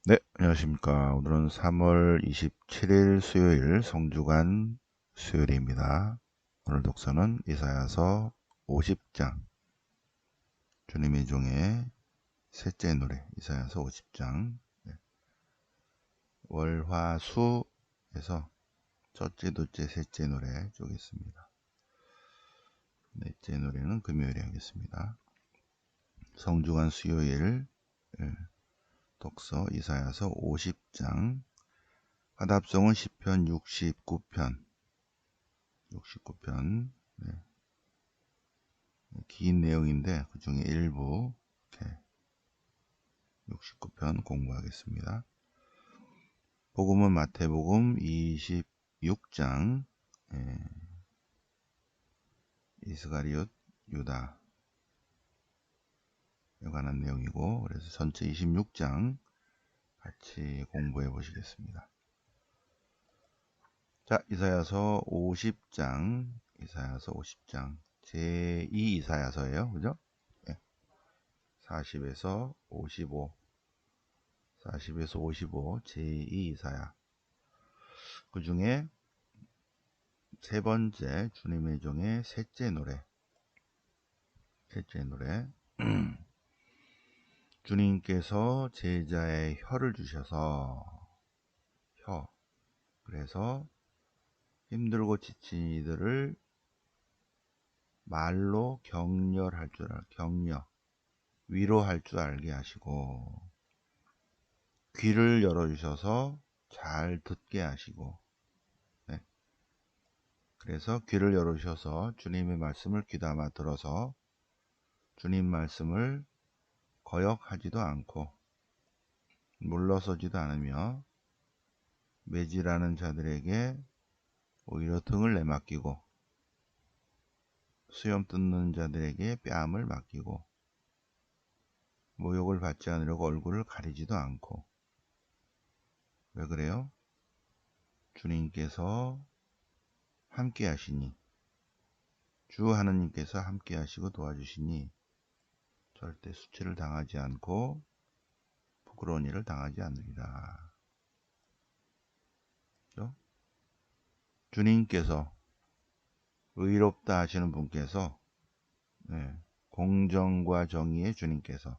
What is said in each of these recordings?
네, 안녕하십니까. 오늘은 3월 27일 수요일 성주간 수요일입니다. 오늘 독서는 이사야서 50장, 주님의 종의 셋째 노래, 이사야서 50장, 월화수에서 첫째, 둘째, 셋째 노래 쭉 있습니다. 넷째 노래는 금요일에 하겠습니다. 성주간 수요일 독서 이사야서 50장, 화답성은 시편 69편, 긴 내용인데 그 중에 일부 69편 공부하겠습니다. 복음은 마태복음 26장 이스가리옷 유다에 관한 내용이고, 그래서 전체 26장 같이 공부해 보시겠습니다. 자, 이사야서 50장 제2 이사야서예요. 그죠? 40에서 55 제2 이사야. 그 중에 세 번째 주님의 종의 셋째 노래 주님께서 제자의 혀를 주셔서 그래서 힘들고 지친 이들을 말로 위로할 줄 알게 하시고, 귀를 열어주셔서 잘 듣게 하시고, 그래서 귀를 열어주셔서 주님의 말씀을 귀담아 들어서 주님 말씀을 거역하지도 않고 물러서지도 않으며 매질하는 자들에게 오히려 등을 내맡기고 수염 뜯는 자들에게 뺨을 맡기고 모욕을 받지 않으려고 얼굴을 가리지도 않고. 왜 그래요? 주님께서 함께 하시니, 주 하느님께서 함께 하시고 도와주시니 절대 수치를 당하지 않고 부끄러운 일을 당하지 않으리라. 그렇죠? 주님께서, 의롭다 하시는 분께서, 공정과 정의의 주님께서,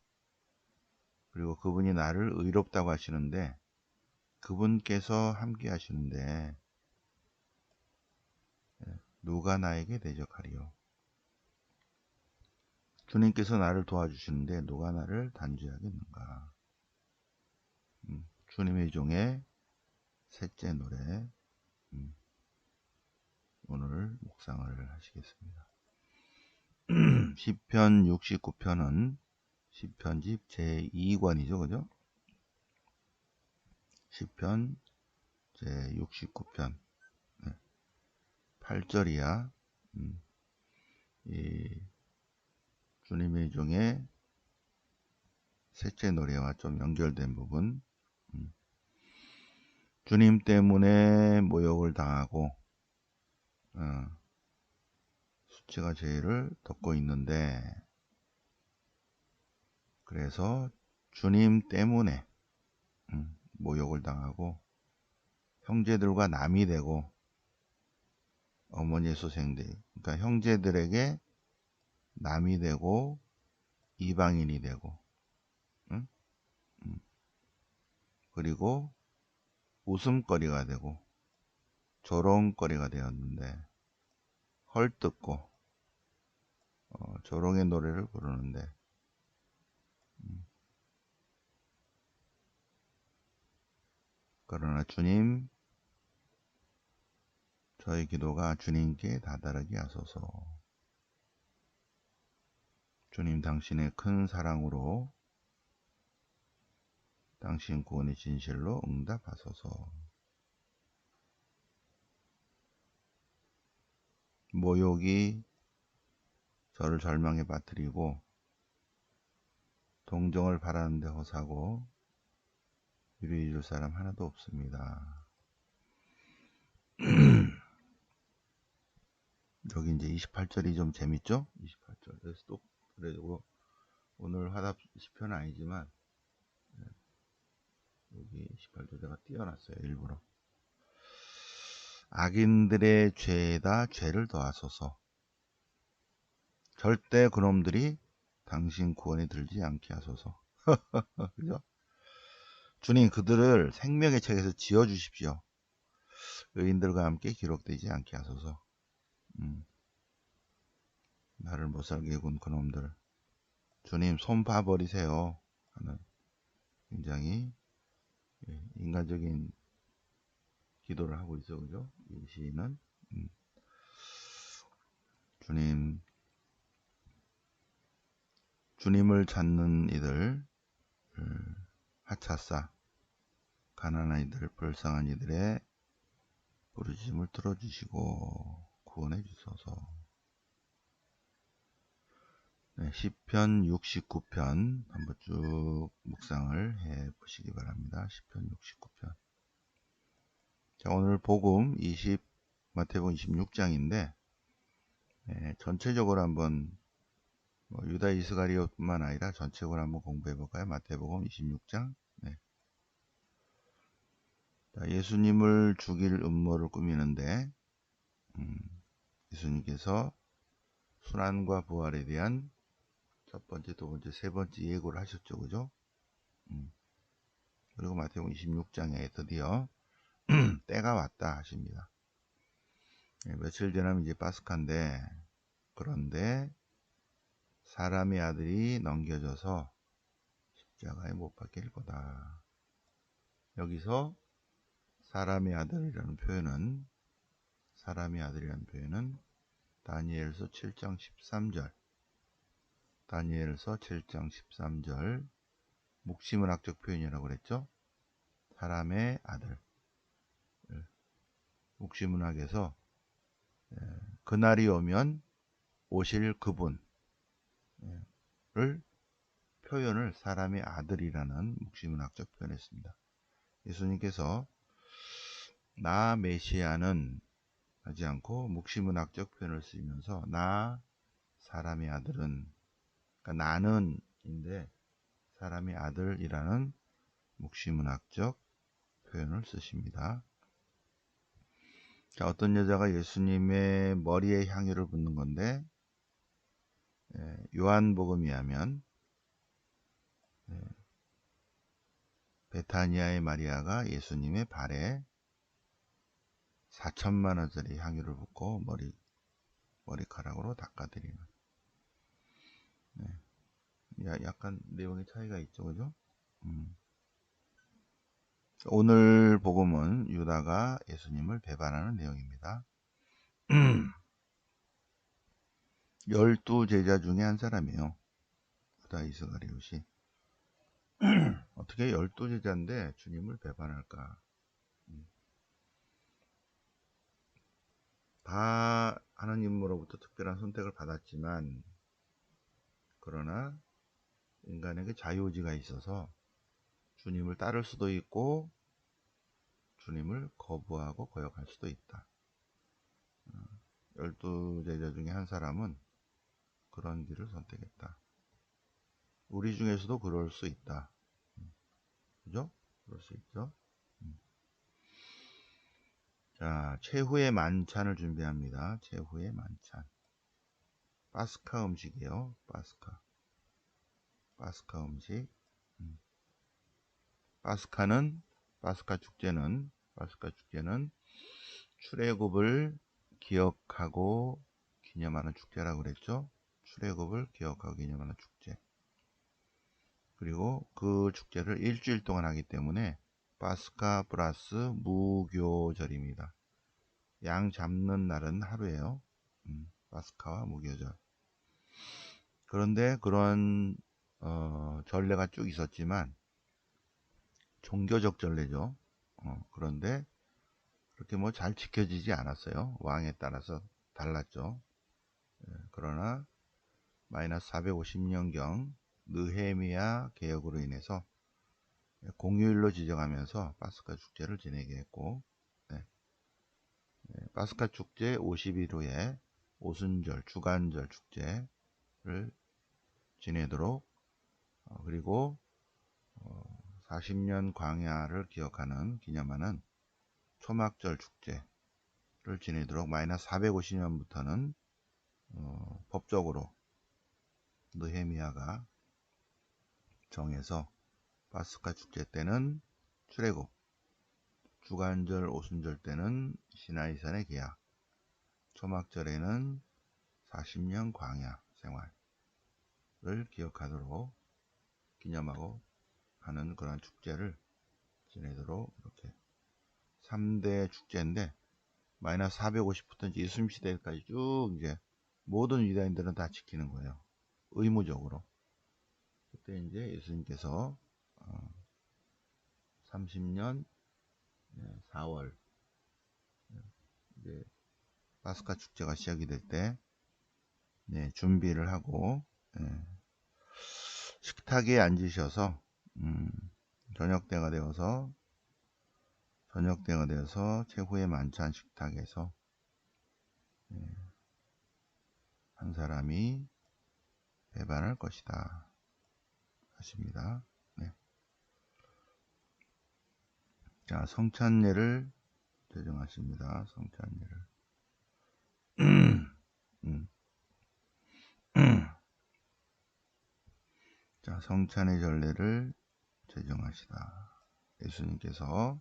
그리고 그분이 나를 의롭다고 하시는데 그분께서 함께 하시는데 누가 나에게 대적하리요? 주님께서 나를 도와주시는데 누가 나를 단죄하겠는가? 주님의 종의 셋째 노래, 오늘 묵상을 하시겠습니다. 시편 69편은 시편집 제2권이죠. 그죠? 시편 제69편 8절이야. 이 주님의 종의 셋째 노래와 좀 연결된 부분, 주님 때문에 모욕을 당하고 수치가 죄를 덮고 있는데, 그래서 주님 때문에 모욕을 당하고 형제들과 남이 되고 어머니의 소생들, 그러니까 형제들에게 남이 되고 이방인이 되고, 그리고 웃음거리가 되고 조롱거리가 되었는데, 헐뜯고 조롱의 노래를 부르는데, 그러나 주님, 저희 기도가 주님께 다다르게 하소서. 주님, 당신의 큰 사랑으로 당신 구원의 진실로 응답하소서. 모욕이 저를 절망에 빠뜨리고 동정을 바라는데 허사고 위로해 줄 사람 하나도 없습니다. 여기 이제 28절이 좀 재밌죠? 28절. 그래서 또 그래도 오늘 화답 시편은 아니지만 여기 18조 제가 띄워놨어요. 일부러. 악인들의 죄에다 죄를 더하소서. 절대 그놈들이 당신 구원에 들지 않게 하소서. 그죠? 주님, 그들을 생명의 책에서 지어주십시오. 의인들과 함께 기록되지 않게 하소서. 나를 못살게 군 그놈들. 주님, 손 봐버리세요. 하는 굉장히 인간적인 기도를 하고 있어. 그죠? 이 시인은. 주님을 찾는 이들, 하찮사, 가난한 이들, 불쌍한 이들의 부르짖음을 들어주시고 구원해 주소서. 네, 시편 69편 한번 쭉 묵상을 해 보시기 바랍니다. 시편 69편. 자, 오늘 복음 마태복음 26장인데 전체적으로 한번 유다 이스가리옷뿐만 아니라 전체적으로 한번 공부해 볼까요? 마태복음 26장. 네. 자, 예수님을 죽일 음모를 꾸미는데 예수님께서 순환과 부활에 대한 첫 번째, 두 번째, 세 번째 예고를 하셨죠. 그죠? 그리고 마태복음 26장에 드디어 때가 왔다 하십니다. 네, 며칠 지나면 이제 파스카인데, 그런데 사람의 아들이 넘겨져서 십자가에 못 박힐 거다. 여기서 사람의 아들이라는 표현은 다니엘서 7장 13절, 다니엘서 7장 13절 묵시문학적 표현이라고 그랬죠. 사람의 아들. 묵시문학에서 그날이 오면 오실 그분을 표현을 사람의 아들이라는 묵시문학적 표현했습니다. 예수님께서 나 메시아는 하지 않고 묵시문학적 표현을 쓰면서 나 사람의 아들은, 그러니까 나는인데 사람의 아들이라는 묵시문학적 표현을 쓰십니다. 자, 어떤 여자가 예수님의 머리에 향유를 붓는 건데 요한복음에 하면 베타니아의 마리아가 예수님의 발에 4천만 원짜리 향유를 붓고 머리카락으로 닦아드리는. 약간 내용의 차이가 있죠, 그죠? 오늘 복음은 유다가 예수님을 배반하는 내용입니다. 12제자 중에 한 사람이에요. 유다 이스가리옷이. 어떻게 12제자인데 주님을 배반할까? 다 하나님으로부터 특별한 선택을 받았지만, 그러나 인간에게 자유의지가 있어서 주님을 따를 수도 있고 주님을 거부하고 거역할 수도 있다. 12제자 중에 한 사람은 그런 길을 선택했다. 우리 중에서도 그럴 수 있다. 그죠? 그럴 수 있죠. 자, 최후의 만찬을 준비합니다. 최후의 만찬. 파스카 음식이에요. 파스카 음식. 파스카 축제는 출애굽을 기억하고 기념하는 축제라고 그랬죠. 출애굽을 기억하고 기념하는 축제. 그리고 그 축제를 일주일 동안 하기 때문에 파스카 플러스 무교절입니다. 양 잡는 날은 하루예요. 파스카와 무교절. 그런데 그런 전례가 쭉 있었지만 종교적 전례죠. 그런데 그렇게 뭐 잘 지켜지지 않았어요. 왕에 따라서 달랐죠. 그러나 마이너스 450년경 느헤미야 개혁으로 인해서 공휴일로 지정하면서 파스카 축제를 지내게 했고, 파스카 축제 50일 후에 오순절, 주간절 축제를 지내도록, 그리고 40년 광야를 기념하는 초막절 축제를 지내도록 마이너스 450년부터는 법적으로 느헤미야가 정해서 파스카 축제 때는 출애굽, 주간절 오순절 때는 시나이산의 계약, 초막절에는 40년 광야 생활을 기념하고 하는 그런 축제를 지내도록 이렇게 3대 축제인데 마이너스 450부터 이제 예수님 시대까지 쭉 이제 모든 유다인들은 다 지키는 거예요. 의무적으로. 그때 이제 예수님께서 30년 4월 이제 파스카 축제가 시작이 될 때 준비를 하고 식탁에 앉으셔서 저녁 때가 되어서 최후의 만찬 식탁에서 한 사람이 배반할 것이다 하십니다. 네. 자, 성찬례를 제정하십니다. 성찬례를. 자, 성찬의 전례를 제정하시다. 예수님께서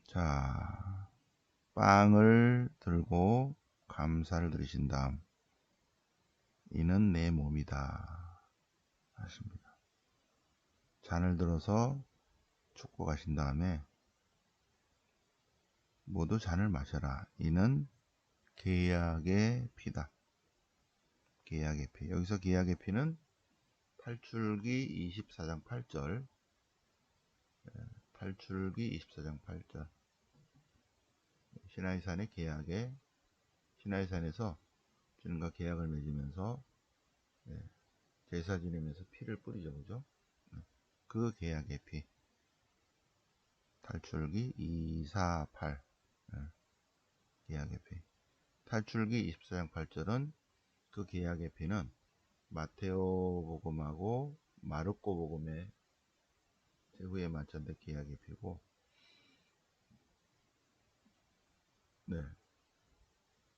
자, 빵을 들고 감사를 드리신 다음 이는 내 몸이다 하십니다. 잔을 들어서 축복하신 다음에 모두 잔을 마셔라. 이는 계약의 피다. 계약의 피. 여기서 계약의 피는 탈출기 24장 8절. 탈출기 24장 8절. 시나이산에서 주님과 계약을 맺으면서 제사 지내면서 피를 뿌리죠. 그죠? 그 계약의 피. 탈출기 248. 계약의 피. 탈출기 24장 8절은 그 계약의 피는 마테오 복음하고 마르코 복음의 최후의 만찬대 계약의 피고,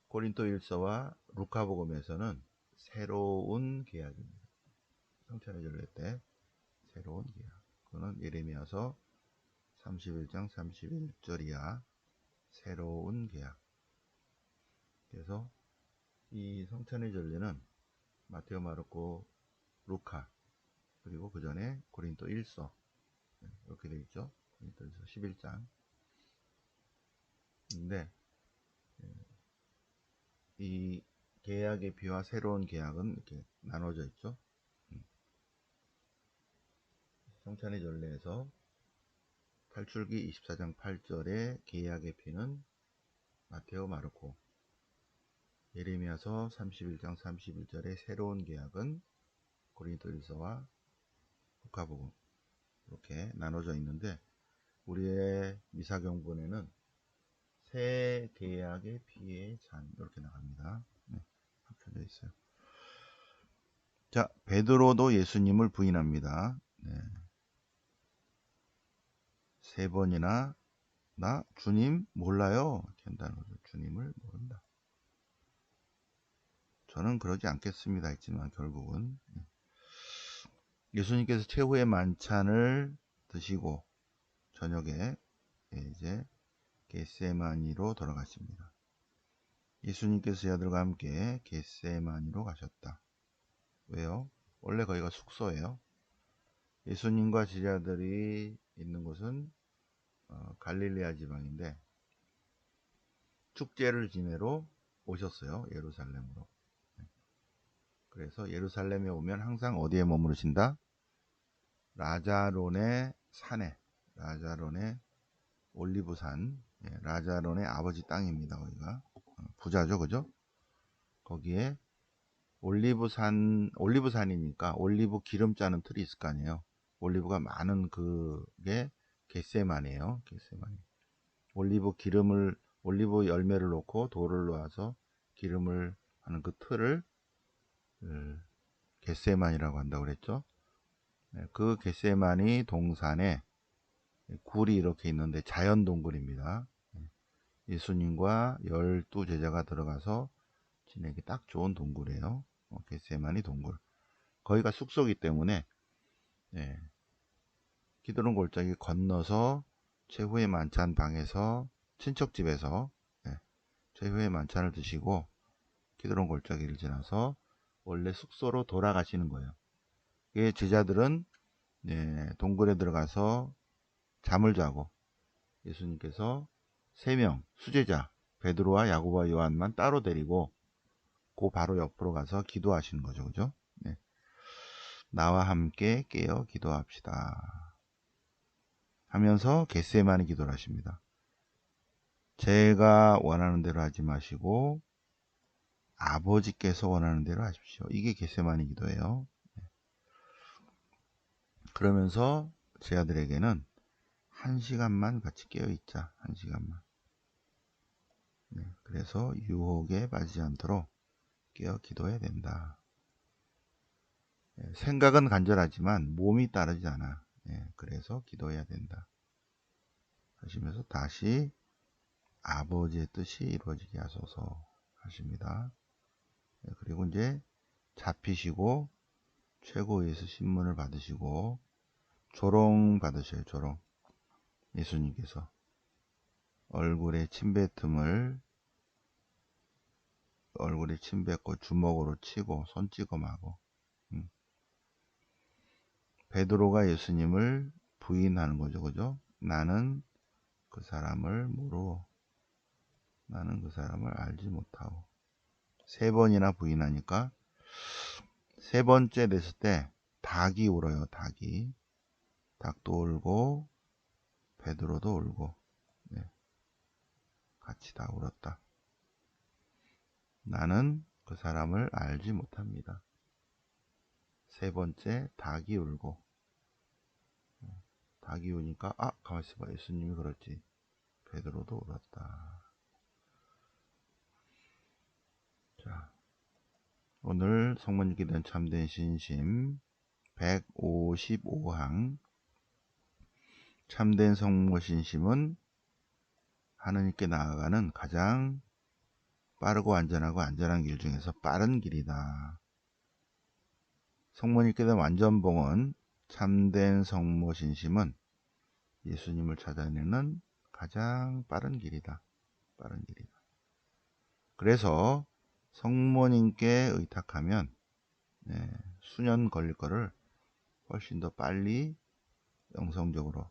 고린도 1서와 루카 복음에서는 새로운 계약입니다. 성찬의 전례 때 새로운 계약. 그거는 예레미야서 31장 31절이야. 새로운 계약. 그래서 이 성찬의 전례는 마테오, 마르코, 루카, 그리고 그 전에 고린도 1서 이렇게 되어 있죠. 고린도 1서 11장. 근데 이 계약의 피와 새로운 계약은 이렇게 나눠져 있죠. 성찬의 전례에서 탈출기 24장 8절의 계약의 피는 마테오, 마르코, 예레미야서 31장 31절의 새로운 계약은 고린도 1서와 루카복음 이렇게 나눠져 있는데, 우리의 미사경본에는 새 계약의 피의 잔 이렇게 나갑니다. 합쳐져 있어요. 자, 베드로도 예수님을 부인합니다. 세 번이나 나 주님 몰라요 이렇게 한다는 거죠. 주님을 모른다. 저는 그러지 않겠습니다 했지만 결국은 예수님께서 최후의 만찬을 드시고 저녁에 이제 겟세마니로 돌아가십니다. 예수님께서 제자들과 함께 겟세마니로 가셨다. 왜요? 원래 거기가 숙소예요. 예수님과 제자들이 있는 곳은 갈릴레아 지방인데 축제를 지내러 오셨어요. 예루살렘으로. 그래서 예루살렘에 오면 항상 어디에 머무르신다? 라자론의 산에, 라자론의 올리브산, 라자론의 아버지 땅입니다. 거기가 부자죠, 그죠? 거기에 올리브산이니까 올리브 기름 짜는 틀이 있을 거 아니에요. 올리브가 많은 그게 겟세마니예요. 겟세마니. 올리브 열매를 놓고 돌을 놓아서 기름을 하는 그 틀을 겟세만이라고 한다고 그랬죠. 그 겟세만이 동산에 굴이 이렇게 있는데 자연 동굴입니다. 예수님과 12제자가 들어가서 지내기 딱 좋은 동굴이에요. 겟세마니 동굴. 거기가 숙소이기 때문에 기드론 골짜기 건너서 최후의 만찬 방에서 친척집에서 최후의 만찬을 드시고 기드론 골짜기를 지나서 원래 숙소로 돌아가시는 거예요. 제자들은 동굴에 들어가서 잠을 자고 예수님께서 3명 수제자 베드로와 야고보와 요한만 따로 데리고 그 바로 옆으로 가서 기도하시는 거죠. 그죠? 나와 함께 깨어 기도합시다 하면서 겟세마니 기도를 하십니다. 제가 원하는 대로 하지 마시고 아버지께서 원하는 대로 하십시오. 이게 겟세마니 기도예요. 그러면서 제 아들에게는 1시간만 같이 깨어 있자. 1시간만. 그래서 유혹에 빠지지 않도록 깨어 기도해야 된다. 생각은 간절하지만 몸이 따르지 않아. 그래서 기도해야 된다. 하시면서 다시 아버지의 뜻이 이루어지게 하소서 하십니다. 그리고 이제 잡히시고 최고위에서 신문을 받으시고 조롱 받으셔요. 조롱. 예수님께서 얼굴에 침 뱉고 주먹으로 치고 손찌검하고 베드로가 예수님을 부인하는 거죠. 그죠? 나는 그 사람을 모르고 나는 그 사람을 알지 못하고 3번이나 부인하니까 3번째 됐을 때 닭이 울어요. 닭도 울고 베드로도 울고 같이 다 울었다. 나는 그 사람을 알지 못합니다. 3번째 닭이 울고 닭이 우니까 가만히 있어봐. 예수님이 그렇지. 베드로도 울었다. 자, 오늘 성모님께 대한 참된 신심 155항 참된 성모 신심은 하느님께 나아가는 가장 빠르고 안전한 길 중에서 빠른 길이다. 성모님께 대한 완전봉은 참된 성모 신심은 예수님을 찾아내는 가장 빠른 길이다. 그래서 성모님께 의탁하면 수년 걸릴 거를 훨씬 더 빨리 영성적으로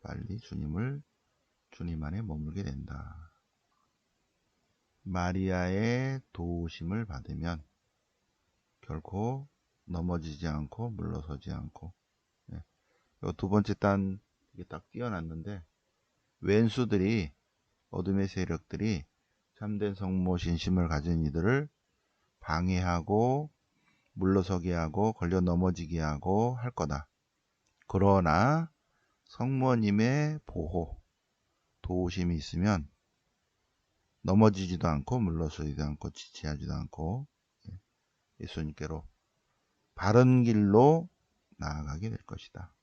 빨리 주님 안에 머물게 된다. 마리아의 도우심을 받으면 결코 넘어지지 않고 물러서지 않고 요 2번째 단 이게 딱 띄어놨는데 왼수들이 어둠의 세력들이 참된 성모 신심을 가진 이들을 방해하고 물러서게 하고 걸려 넘어지게 하고 할 거다. 그러나 성모님의 보호, 도우심이 있으면 넘어지지도 않고 물러서지도 않고 지체하지도 않고 예수님께로 바른 길로 나아가게 될 것이다.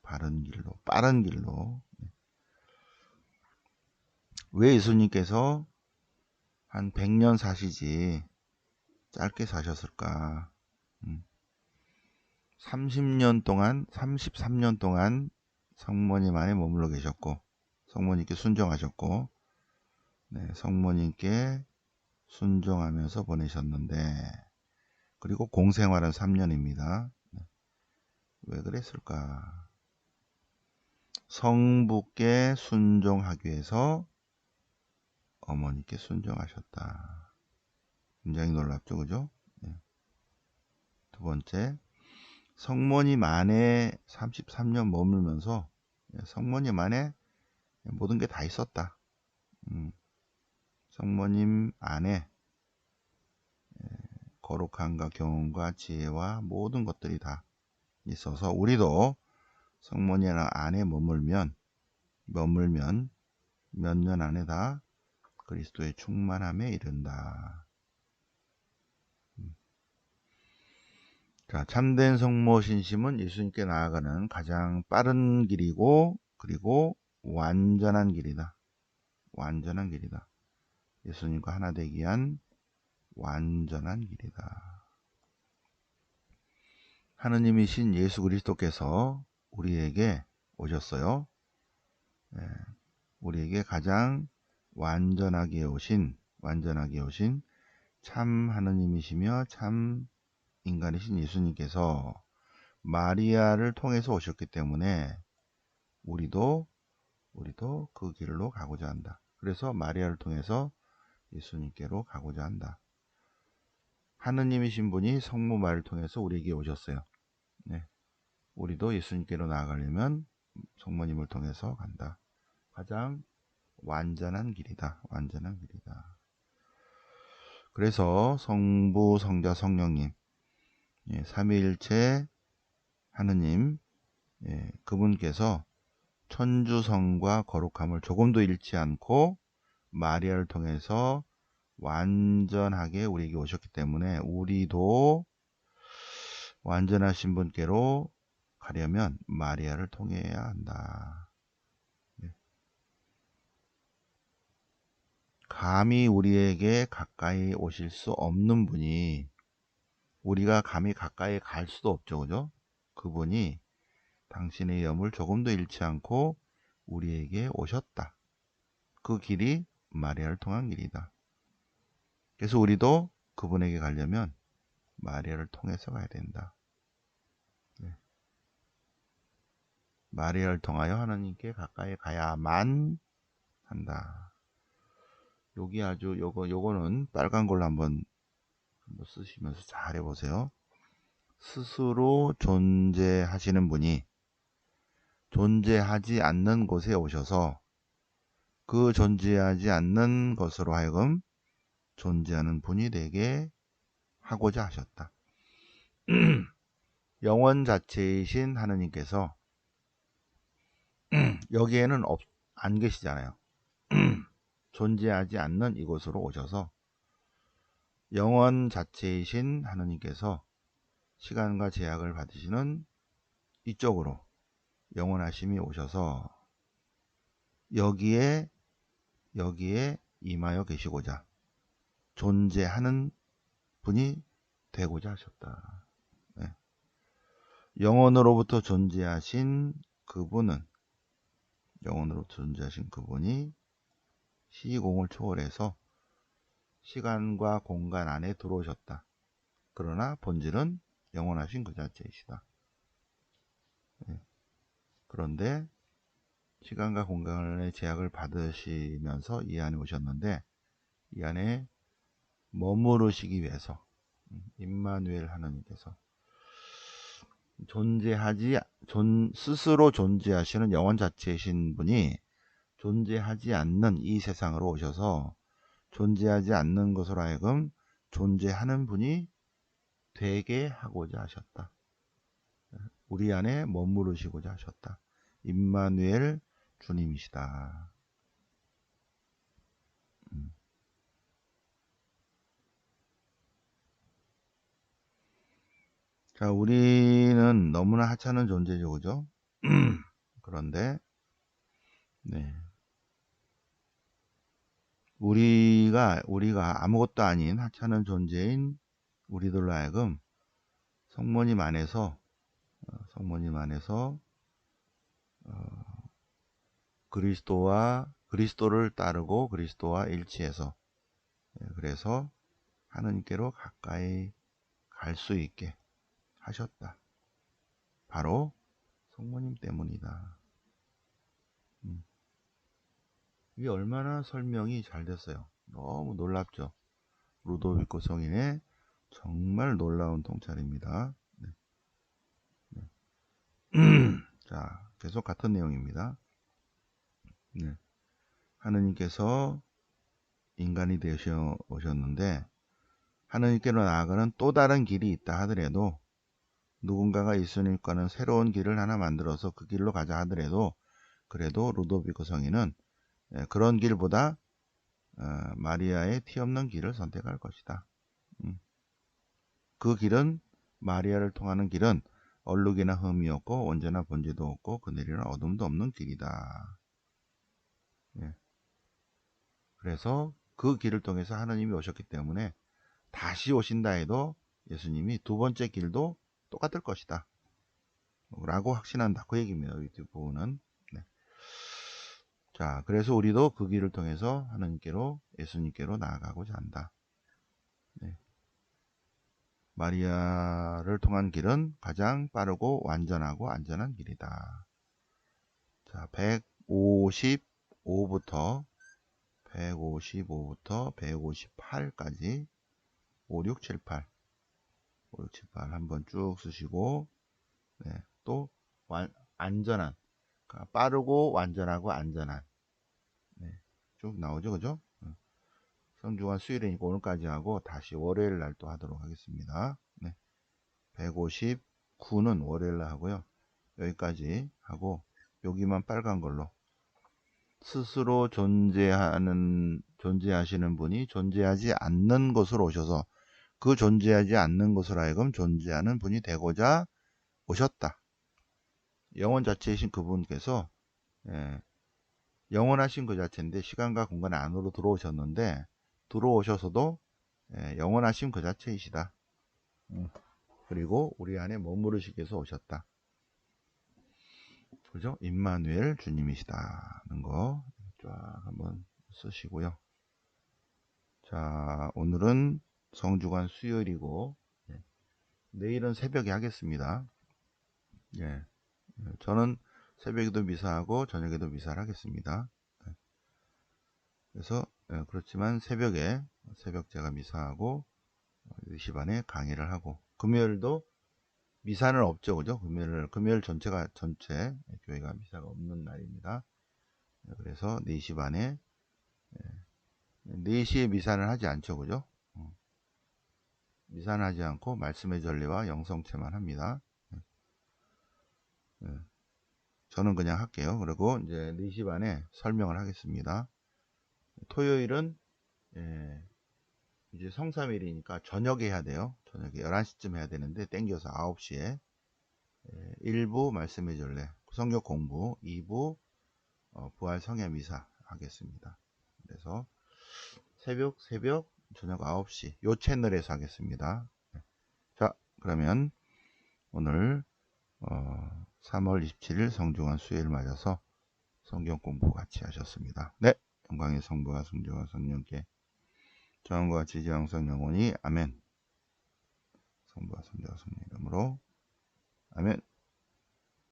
바른 길로, 빠른 길로. 왜 예수님께서 한 100년 사시지 짧게 사셨을까? 33년 동안 성모님 안에 머물러 계셨고 성모님께 순종하셨고 성모님께 순종하면서 보내셨는데 그리고 공생활은 3년입니다. 왜 그랬을까? 성부께 순종하기 위해서 어머니께 순종하셨다. 굉장히 놀랍죠, 그죠? 2번째, 성모님 안에 33년 머물면서 성모님 안에 모든 게 다 있었다. 성모님 안에 거룩함과 경험과 지혜와 모든 것들이 다 있어서 우리도 성모님 안에 머물면 몇 년 안에 다 그리스도의 충만함에 이른다. 자, 참된 성모 신심은 예수님께 나아가는 가장 빠른 길이고, 그리고 완전한 길이다. 완전한 길이다. 예수님과 하나 되기 위한 완전한 길이다. 하느님이신 예수 그리스도께서 우리에게 오셨어요. 예, 우리에게 가장 완전하게 오신 참 하느님이시며 참 인간이신 예수님께서 마리아를 통해서 오셨기 때문에 우리도 그 길로 가고자 한다. 그래서 마리아를 통해서 예수님께로 가고자 한다. 하느님이신 분이 성모 마리아를 통해서 우리에게 오셨어요. 네. 우리도 예수님께로 나아가려면 성모님을 통해서 간다. 가장 완전한 길이다. 완전한 길이다. 그래서 성부, 성자, 성령님, 삼위일체 하느님, 그분께서 천주성과 거룩함을 조금도 잃지 않고 마리아를 통해서 완전하게 우리에게 오셨기 때문에 우리도 완전하신 분께로 가려면 마리아를 통해야 한다. 감히 우리에게 가까이 오실 수 없는 분이, 우리가 감히 가까이 갈 수도 없죠. 그죠? 그분이 당신의 염을 조금도 잃지 않고 우리에게 오셨다. 그 길이 마리아를 통한 길이다. 그래서 우리도 그분에게 가려면 마리아를 통해서 가야 된다. 네. 마리아를 통하여 하나님께 가까이 가야만 한다. 여기 아주 요거는 빨간 걸로 한번 쓰시면서 잘 해보세요. 스스로 존재하시는 분이 존재하지 않는 곳에 오셔서 그 존재하지 않는 것으로 하여금 존재하는 분이 되게 하고자 하셨다. 영원 자체이신 하느님께서 여기에는 안 계시잖아요. 존재하지 않는 이곳으로 오셔서 영원 자체이신 하느님께서 시간과 제약을 받으시는 이쪽으로 영원하심이 오셔서 여기에 임하여 계시고자 존재하는 분이 되고자 하셨다. 네. 영원으로부터 존재하신 그분이 시공을 초월해서 시간과 공간 안에 들어오셨다. 그러나 본질은 영원하신 그 자체이시다. 네. 그런데 시간과 공간의 제약을 받으시면서 이 안에 오셨는데, 이 안에 머무르시기 위해서 임마누엘 하나님께서 스스로 존재하시는 영원 자체이신 분이 존재하지 않는 이 세상으로 오셔서 존재하지 않는 것으로 하여금 존재하는 분이 되게 하고자 하셨다. 우리 안에 머무르시고자 하셨다. 임마누엘 주님이시다. 자, 우리는 너무나 하찮은 존재죠, 그죠? 그런데, 네. 우리가 아무것도 아닌 하찮은 존재인 우리들로 하여금 성모님 안에서 그리스도를 따르고 그리스도와 일치해서, 그래서 하느님께로 가까이 갈 수 있게 하셨다. 바로 성모님 때문이다. 이게 얼마나 설명이 잘 됐어요. 너무 놀랍죠. 루도비코 성인의 정말 놀라운 통찰입니다. 네. 네. 자, 계속 같은 내용입니다. 네. 하느님께서 인간이 되셔 오셨는데, 하느님께로 나아가는 또 다른 길이 있다 하더라도, 누군가가 예수님과는 새로운 길을 하나 만들어서 그 길로 가자 하더라도, 그래도 루도비코 성인은 그런 길보다 마리아의 티 없는 길을 선택할 것이다. 그 길은 마리아를 통하는 길은 얼룩이나 흠이 없고 언제나 번제도 없고 그늘이나 어둠도 없는 길이다. 예. 그래서 그 길을 통해서 하나님이 오셨기 때문에 다시 오신다 해도 예수님이 두 번째 길도 똑같을 것이다 라고 확신한다, 그 얘기입니다. 이 부분은. 네. 자, 그래서 우리도 그 길을 통해서 하나님께로, 예수님께로 나아가고자 한다. 네. 마리아를 통한 길은 가장 빠르고 완전하고 안전한 길이다. 자, 155부터 158까지 5, 6, 7, 8 한번 쭉 쓰시고, 네, 또 안전한, 그러니까 빠르고 완전하고 안전한, 네, 쭉 나오죠, 그죠? 성주간 수요일이니까 오늘까지 하고 다시 월요일 날 또 하도록 하겠습니다. 네, 159는 월요일 날 하고요. 여기까지 하고 여기만 빨간 걸로, 스스로 존재하시는 분이 존재하지 않는 곳으로 오셔서 그 존재하지 않는 것으로 하여금 존재하는 분이 되고자 오셨다. 영원 자체이신 그분께서, 예, 영원하신 그 자체인데 시간과 공간 안으로 들어오셨는데, 들어오셔서도 영원하신 그 자체이시다. 그리고 우리 안에 머무르시기 위해서 오셨다. 그죠? 임마누엘 주님이시다는 거 쫙 한번 쓰시고요. 자, 오늘은 성주간 수요일이고, 내일은 새벽에 하겠습니다. 예, 저는 새벽에도 미사하고 저녁에도 미사를 하겠습니다. 그래서 그렇지만 새벽 제가 미사하고 4시 반에 강의를 하고, 금요일도 미사는 없죠, 그죠? 금요일 전체 교회가 미사가 없는 날입니다. 그래서 4시 반에, 4시에 미사는 하지 않죠, 그죠? 미사는 하지 않고 말씀의 전례와 영성체만 합니다. 저는 그냥 할게요. 그리고 이제 4시 반에 설명을 하겠습니다. 토요일은 이제 성삼일이니까 저녁에 해야 돼요. 저녁에 11시쯤 해야 되는데 땡겨서 9시에 1부 말씀의 전례 성경 공부, 2부 부활 성야 미사 하겠습니다. 그래서 새벽 저녁 9시 요 채널에서 하겠습니다. 자, 그러면 오늘 3월 27일 성중한 수요일 맞아서 성경 공부 같이 하셨습니다. 네, 영광의 성부와 성자와 성령께 저항과 같이 지향성 영원히 아멘. 성부와 성자와 성령 이름으로 아멘.